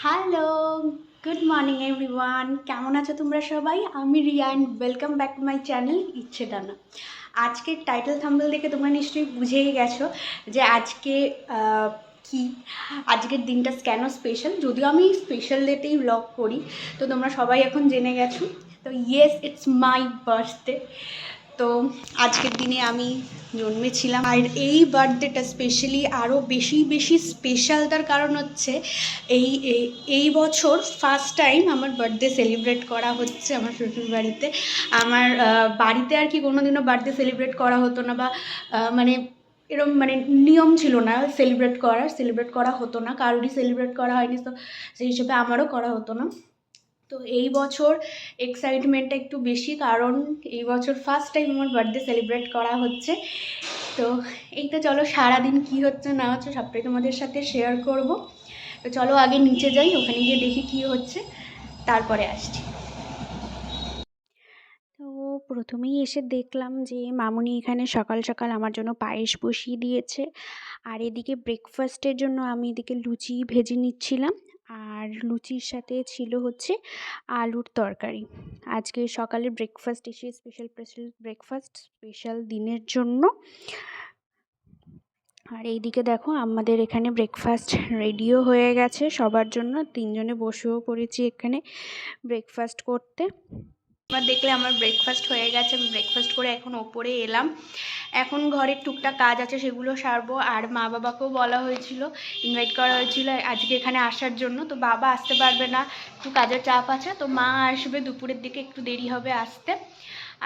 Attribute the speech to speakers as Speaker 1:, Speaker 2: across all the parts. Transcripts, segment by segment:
Speaker 1: Hello, good morning everyone. কেমন আছো তোমরা সবাই? আমি Riya and welcome back to my channel ইচ্ছে ডানা। আজকের টাইটেল থাম্বনেল দেখে তোমরা নিশ্চয়ই বুঝেই গেছো যে কি আজকের দিনটা কেন স্পেশাল। যদিও আমি স্পেশাল ডেতেই ব্লগ করি, তো তোমরা সবাই এখন জেনে গেছো। তো ইয়েস, ইটস মাই বার্থডে। তো আজকের দিনে আমি জন্মেছিলাম, আর এই বার্থডেটা স্পেশালি আরও বেশি বেশি স্পেশাল। তার কারণ হচ্ছে এই এই বছর ফার্স্ট টাইম আমার বার্থডে সেলিব্রেট করা হচ্ছে আমার শ্বশুর বাড়িতে। আমার বাড়িতে আর কি কোনোদিনও বার্থডে সেলিব্রেট করা হতো না, বা মানে এরকম মানে নিয়ম ছিল না সেলিব্রেট করা হতো না, কারোরই সেলিব্রেট করা হয়নি, তো সেই হিসেবে আমারও করা হতো না। তো এই বছর এক্সাইটমেন্টটা একটু বেশি, কারণ এই বছর ফার্স্ট টাইম আমার বার্থডে সেলিব্রেট করা হচ্ছে। তো এই তো চলো, সারাদিন কী হচ্ছে না হচ্ছে সবটাই তোমাদের সাথে শেয়ার করব। তো চলো আগে নিচে যাই, ওখানে গিয়ে দেখি কী হচ্ছে, তারপরে আসছি। তো প্রথমেই এসে দেখলাম যে মামুনি এখানে সকাল সকাল আমার জন্য পায়েস বসিয়ে দিয়েছে, আর এদিকে ব্রেকফাস্টের জন্য আমি এদিকে লুচি ভেজে নিচ্ছিলাম, আর লুচির সাথে ছিল হচ্ছে আলুর তরকারি। আজকে সকালে ব্রেকফাস্ট এসে স্পেশাল স্পেশাল ব্রেকফাস্ট স্পেশাল দিনের জন্য। আর এইদিকে দেখো আমাদের এখানে ব্রেকফাস্ট রেডিও হয়ে গেছে সবার জন্য, তিনজনে বসেও পড়েছি এখানে ব্রেকফাস্ট করতে। এবার দেখলে আমার ব্রেকফাস্ট হয়ে গেছে, আমি ব্রেকফাস্ট করে এখন ওপরে এলাম। এখন ঘরের টুকটাক কাজ আছে সেগুলো সারবো, আর মা বাবাকেও বলা হয়েছিল, ইনভাইট করা হয়েছিল আজকে এখানে আসার জন্য। তো বাবা আসতে পারবে না, একটু কাজের চাপ আছে, তো মা আসবে দুপুরের দিকে, একটু দেরি হবে আসতে।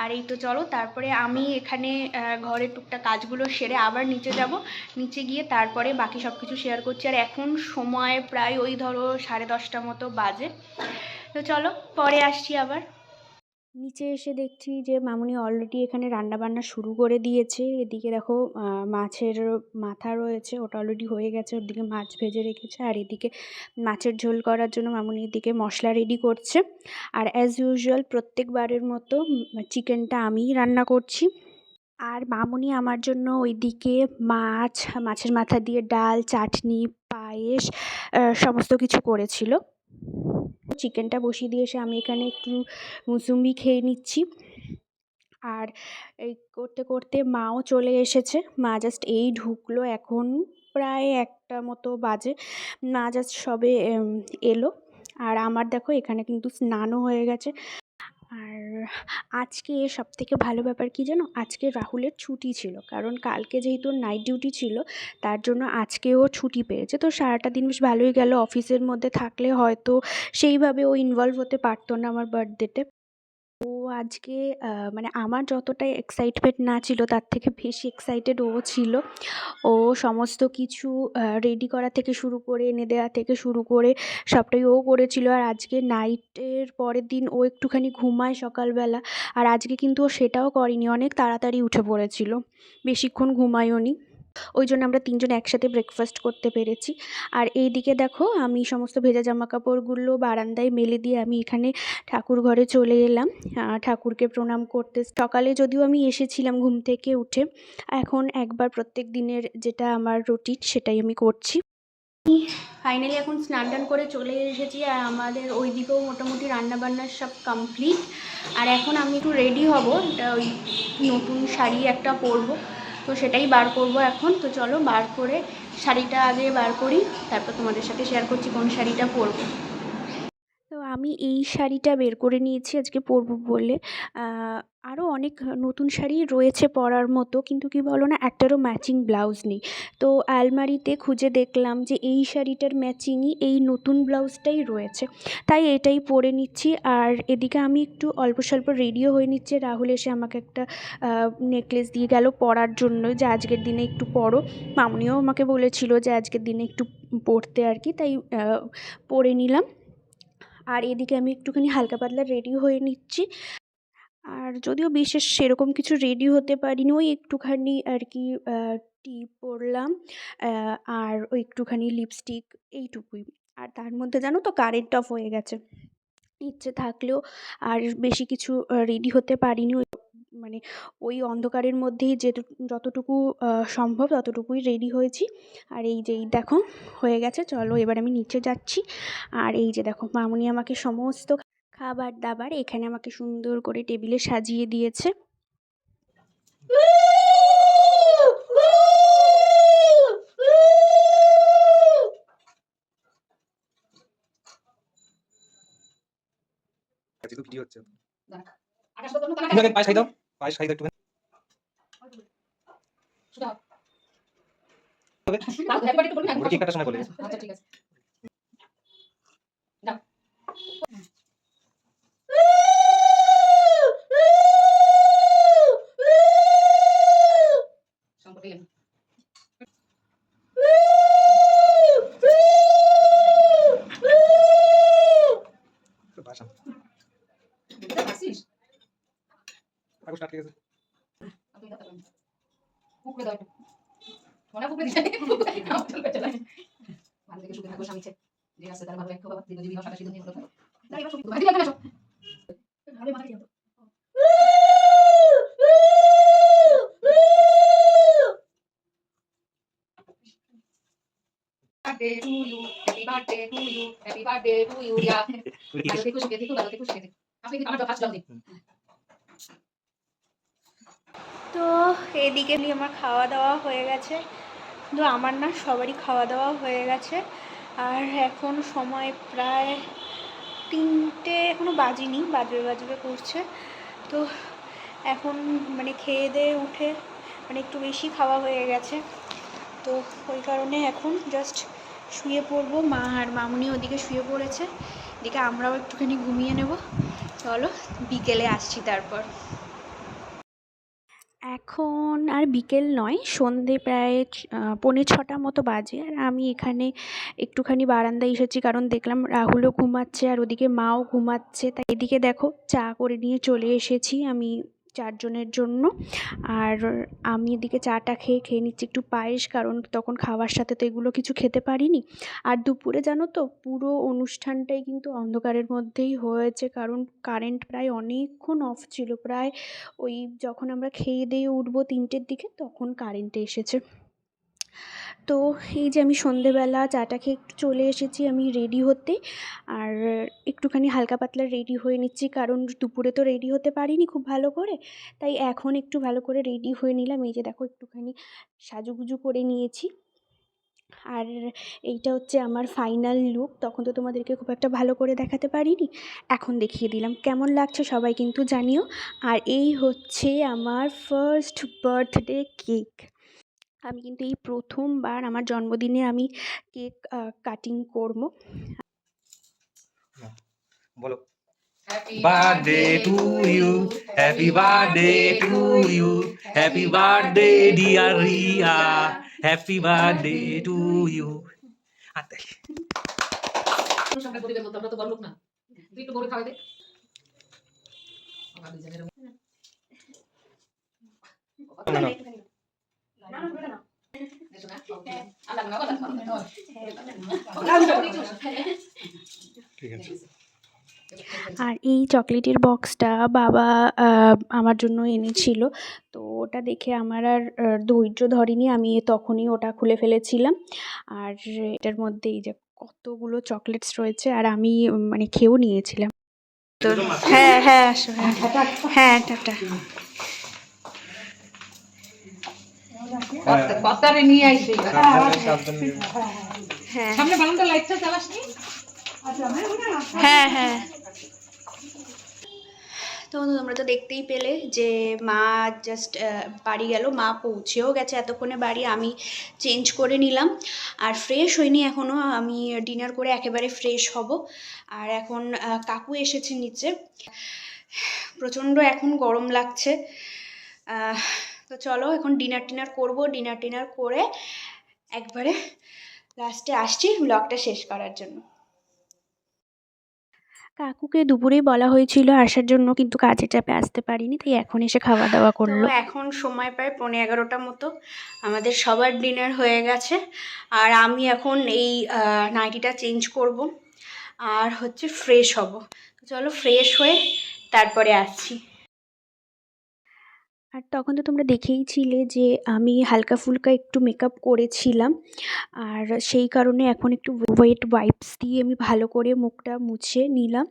Speaker 1: আর এই তো চলো, তারপরে আমি এখানে ঘরের টুকটাক কাজগুলো সেরে আবার নিচে যাব, নিচে গিয়ে তারপরে বাকি সব কিছু শেয়ার করছি। আর এখন সময় প্রায় ওই ধরো 10:30 মতো বাজে। তো চলো পরে আসছি আবার। নিচে এসে দেখছি যে মামুনি অলরেডি এখানে রান্নাবান্না শুরু করে দিয়েছে। এদিকে দেখো মাছের মাথা রয়েছে, ওটা অলরেডি হয়ে গেছে, ওদিকে মাছ ভেজে রেখেছে, আর এদিকে মাছের ঝোল করার জন্য মামুনি এদিকে মশলা রেডি করছে। আর অ্যাজ ইউজুয়াল প্রত্যেকবারের মতো চিকেনটা আমিই রান্না করছি। আর মামুনি আমার জন্য ওইদিকে মাছের মাথা দিয়ে ডাল, চাটনি, পায়েস সমস্ত কিছু করেছিল। চিকেনটা বসিয়ে দিয়ে এসে আমি এখানে একটু মুসুম্বি খেয়ে নিচ্ছি। আর এই করতে করতে মাও চলে এসেছে। মা জাস্ট এই ঢুকলো, এখন প্রায় 1টা মতো বাজে। মা জাস্ট সবে এলো। আর আমার দেখো এখানে কিন্তু স্নানও হয়ে গেছে। আর আজকে সবথেকে ভালো ব্যাপার কী জানো? আজকে রাহুলের ছুটি ছিল, কারণ কালকে যেহেতু নাইট ডিউটি ছিল, তার জন্য আজকে ও ছুটি পেয়েছে। তো সারাটা দিন বেশ ভালোই গেল। অফিসের মধ্যে থাকলে হয়তো সেইভাবে ও ইনভলভ হতে পারতো না আমার বার্থডেতে। ও আজকে মানে আমার যতটা এক্সাইটমেন্ট না ছিল, তার থেকে বেশি এক্সাইটেড ও ছিল। ও সমস্ত কিছু রেডি করা থেকে শুরু করে, এনে দেওয়া থেকে শুরু করে সবটাই ও করেছিল। আর আজকে নাইটের পরের দিন ও একটুখানি ঘুমায় সকালবেলা, আর আজকে কিন্তু ও সেটাও করেনি, অনেক তাড়াতাড়ি উঠে পড়েছিল, বেশিক্ষণ ঘুমায়ওনি। ওই জন্য আমরা তিনজন একসাথে ব্রেকফাস্ট করতে পেরেছি। আর এইদিকে দেখো আমি সমস্ত ভেজা জামাকাপড়গুলো বারান্দায় মেলে দিয়ে আমি এখানে ঠাকুর ঘরে চলে এলাম ঠাকুরকে প্রণাম করতে। সকালে যদিও আমি এসেছিলাম ঘুম থেকে উঠে, এখন একবার প্রত্যেক দিনের যেটা আমার রুটিন সেটাই আমি করছি। ফাইনালি এখন স্নান টান করে চলে এসেছি, আর আমাদের ওই দিকেও মোটামুটি রান্নাবান্নার সব কমপ্লিট। আর এখন আমি একটু রেডি হব, ওই নতুন শাড়ি একটা পরবো, তো সেটাই বার করব এখন। তো চলো বার করে শাড়িটা আগে বার করি, তারপর তোমাদের সাথে শেয়ার করছি কোন শাড়িটা পরবো। তো আমি এই শাড়িটা বের করে নিয়েছি আজকে পরবো বলে। আরও অনেক নতুন শাড়ি রয়েছে পরার মতো, কিন্তু কি বলো না, একটারও ম্যাচিং ব্লাউজ নেই। তো আলমারিতে খুঁজে দেখলাম যে এই শাড়িটার ম্যাচিংই এই নতুন ব্লাউজটাই রয়েছে, তাই এটাই পরে নিচ্ছি। আর এদিকে আমি একটু অল্প স্বল্প রেডিও হয়ে নিচ্ছে। রাহুল এসে আমাকে একটা নেকলেস দিয়ে গেল পরার জন্য, যে আজকের দিনে একটু পরো। মামুনিও আমাকে বলেছিল যে আজকের দিনে একটু পরতে আর কি, তাই পরে নিলাম। আর এদিকে আমি একটুখানি হালকা পাতলা রেডি হয়ে নিচ্ছি। আর যদিও বিশেষ সেরকম কিছু রেডি হতে পারিনি, ওই একটুখানি আর কি টিপ পরলাম, আর ওই একটুখানি লিপস্টিক, এইটুকুই। আর তার মধ্যে জানো তো কারেন্ট অফ হয়ে গেছে। ইচ্ছে থাকলেও আর বেশি কিছু রেডি হতে পারিনি। মানে ওই অন্ধকারের মধ্যেই যতটুকু সম্ভব ততটুকুই রেডি হয়েছি। আর এই যে দেখো হয়ে গেছে, চলো এবার আমি নিচে যাচ্ছি। আর এই যে দেখো মামুনি আমাকে সমস্ত খাবার দাবার এখানে আমাকে সুন্দর করে টেবিলে সাজিয়ে দিয়েছে।
Speaker 2: পায়েস খাই দাও, পায়েস খাই দাও একটু। কেক কাটার সময় বলে। আচ্ছা ঠিক আছে।
Speaker 3: birthday to you, happy birthday to you, happy birthday to you, yeah. ভালোতে খুশিতে থেকো, ভালোতে খুশিতে থেকো। আপনি কি আমার ফার্স্ট লাভ দিন।
Speaker 1: তো এদিকে আমার খাওয়া দাওয়া হয়ে গেছে, কিন্তু আমার না সবারই খাওয়া দাওয়া হয়ে গেছে। আর এখন সময় প্রায় 3টে, এখনও বাজিনি, বাজবে করছে। তো এখন মানে খেয়ে দিয়ে উঠে মানে একটু বেশি খাওয়া হয়ে গেছে, তো ওই কারণে এখন জাস্ট শুয়ে পড়বো। মা আর মামুনি ওদিকে শুয়ে পড়েছে, এদিকে আমরাও একটুখানি ঘুমিয়ে নেব। চলো বিকেলে আসছি তারপর। এখন আর বিকেল নয়, সন্ধে প্রায় 5:45 মতো বাজে। আর আমি এখানে একটুখানি বারান্দায় এসেছি, কারণ দেখলাম রাহুলও ঘুমাচ্ছে আর ওদিকে মাও ঘুমাচ্ছে। তাই এদিকে দেখো চা করে নিয়ে চলে এসেছি আমি 4 জনের জন্য। আর আমি এদিকে চাটা খেয়ে নিচ্ছি একটু পায়েস, কারণ তখন খাওয়ার সাথে তো এগুলো কিছু খেতে পারিনি। আর দুপুরে জানো তো পুরো অনুষ্ঠানটাই কিন্তু অন্ধকারের মধ্যেই হয়েছে, কারণ কারেন্ট প্রায় অনেকক্ষণ অফ ছিল। প্রায় ওই যখন আমরা খেয়ে দিয়ে উঠবো 3টের দিকে, তখন কারেন্ট এসেছে। তো এই যে আমি সন্ধেবেলা চাটা খেয়ে একটু চলে এসেছি আমি রেডি হতে। আর একটুখানি হালকা পাতলা রেডি হয়ে নিচ্ছি, কারণ দুপুরে তো রেডি হতে পারিনি খুব ভালো করে, তাই এখন একটু ভালো করে রেডি হয়ে নিলাম। এই যে দেখো একটুখানি সাজুগুজু করে নিয়েছি। আর এইটা হচ্ছে আমার ফাইনাল লুক। তখন তো তোমাদেরকে খুব একটা ভালো করে দেখাতে পারিনি, এখন দেখিয়ে দিলাম। কেমন লাগছে সবাই কিন্তু জানিও। আর এই হচ্ছে আমার ফার্স্ট বার্থডে কেক। আমি কিন্তু এই প্রথমবার আমার জন্মদিনে আমি কেক কাটিং করব।
Speaker 2: বলো birthday to you, happy birthday to you, happy birthday dear Riya, happy birthday to you. আতে
Speaker 3: সংখ্যা গরিবের মতো আমরা তো বড় লোক না, তুই একটু গরু খাওয়াই দে। আমার দুজনের
Speaker 1: আর এই চকলেটের বক্সটা বাবা আমার জন্য এনেছিল, তো ওটা দেখে আমার আর ধৈর্য ধরেনি, আমি তখনই ওটা খুলে ফেলেছিলাম। আর এটার মধ্যে এই যে কতগুলো চকলেটস রয়েছে, আর আমি মানে খেয়েও নিয়েছিলাম। তো হ্যাঁ হ্যাঁ আসো, হ্যাঁ টাটা।
Speaker 3: কথারে নিয়ে আইছি।
Speaker 1: হ্যাঁ
Speaker 3: সামনে বারান্দা লাইটটা জ্বালাসনি?
Speaker 1: হ্যাঁ হ্যাঁ। তো তোমরা তো দেখতেই পেলে যে মা জাস্ট বাড়ি গেল, মা পৌঁছেও গেছে এতক্ষণে বাড়ি। আমি চেঞ্জ করে নিলাম আর ফ্রেশ হইনি এখনও, আমি ডিনার করে একেবারে ফ্রেশ হব। আর এখন কাকু এসেছে নিচে, প্রচণ্ড এখন গরম লাগছে। তো চলো এখন ডিনার করবো, ডিনার করে একবারে লাস্টে আসছি ব্লগটা শেষ করার জন্য। কাকুকে দুপুরেই বলা হয়েছিল আসার জন্য, কিন্তু কাজের চাপে আসতে পারিনি, তাই এখন এসে খাওয়া দাওয়া করলো। এখন সময় প্রায় 11:15 মতো, আমাদের সবার ডিনার হয়ে গেছে। আর আমি এখন এই নাইটিটা চেঞ্জ করব আর হচ্ছে ফ্রেশ হব। চলো ফ্রেশ হয়ে তারপরে আসছি। আর তখন তো তোমরা দেখেইছিলে যে আমি হালকা ফুলকা একটু মেকআপ করেছিলাম, আর সেই কারণে এখন একটু ওয়েট ওয়াইপস দিয়ে আমি ভালো করে মুখটা মুছে নিলাম।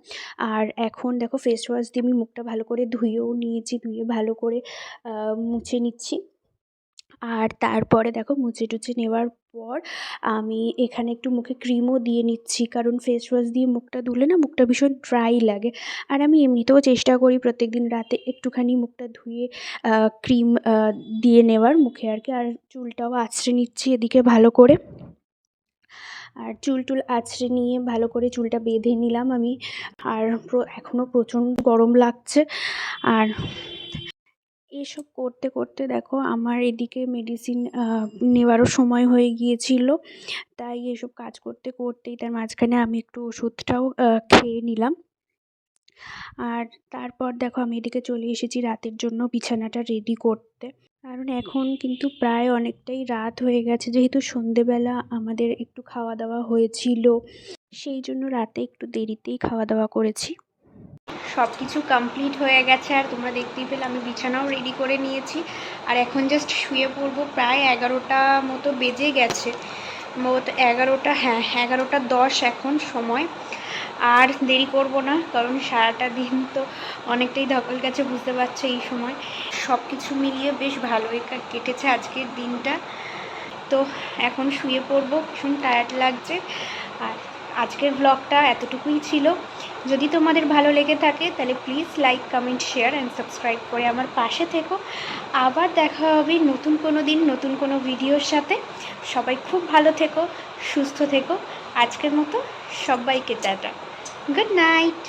Speaker 1: আর এখন দেখো ফেস ওয়াশ দিয়ে আমি মুখটা ভালো করে ধুয়েও নিয়েছি, ধুয়ে ভালো করে মুছে নিচ্ছি। আর তারপরে দেখো মুছে টুছে নেওয়ার পর আমি এখানে একটু মুখে ক্রিমও দিয়ে নিচ্ছি, কারণ ফেস ওয়াশ দিয়ে মুখটা ধুলে না মুখটা ভীষণ ড্রাই লাগে। আর আমি এমনিতেও চেষ্টা করি প্রত্যেকদিন রাতে একটুখানি মুখটা ধুয়ে ক্রিম দিয়ে নেওয়ার মুখে আর কি। আর চুলটাও আঁচড়ে নিচ্ছি এদিকে ভালো করে। আর চুল টুল আঁচড়ে নিয়ে ভালো করে চুলটা বেঁধে নিলাম আমি। আর এখনও প্রচণ্ড গরম লাগছে। আর এসব করতে করতে দেখো আমার এদিকে মেডিসিন নেওয়ারও সময় হয়ে গিয়েছিল, তাই এসব কাজ করতে করতেই তার মাঝখানে আমি একটু ওষুধটাও খেয়ে নিলাম। আর তারপর দেখো আমি এদিকে চলে এসেছি রাতের জন্য বিছানাটা রেডি করতে, কারণ এখন কিন্তু প্রায় অনেকটাই রাত হয়ে গেছে, যেহেতু সন্ধেবেলা আমাদের একটু খাওয়া দাওয়া হয়েছিল, সেই জন্য রাতে একটু দেরিতেই খাওয়া দাওয়া করেছি। সব কিছু কমপ্লিট হয়ে গেছে, আর তোমরা দেখতেই পেলে আমি বিছানাও রেডি করে নিয়েছি। আর এখন জাস্ট শুয়ে পড়বো। প্রায় 11টা মতো বেজে গেছে, মোট 11টা, হ্যাঁ 11টা 10 এখন সময়। আর দেরি করব না, কারণ সারাটা দিন তো অনেকটাই ধকল গেছে, বুঝতে পারছো এই সময়। সব কিছু মিলিয়ে বেশ ভালোই কেটেছে আজকের দিনটা। তো এখন শুয়ে পড়বো, ভীষণ টায়ার্ড লাগছে। আর আজকের ব্লগটা এতটুকুই ছিল। যদি তোমাদের ভালো লেগে থাকে তাহলে please like, comment, share and subscribe করে আমার পাশে থেকো। আবার দেখা হবে নতুন কোনো দিন নতুন কোনো ভিডিওর সাথে। সবাই খুব ভালো থেকো, সুস্থ থেকো। আজকের মতো সবাইকে টাটা, গুড নাইট।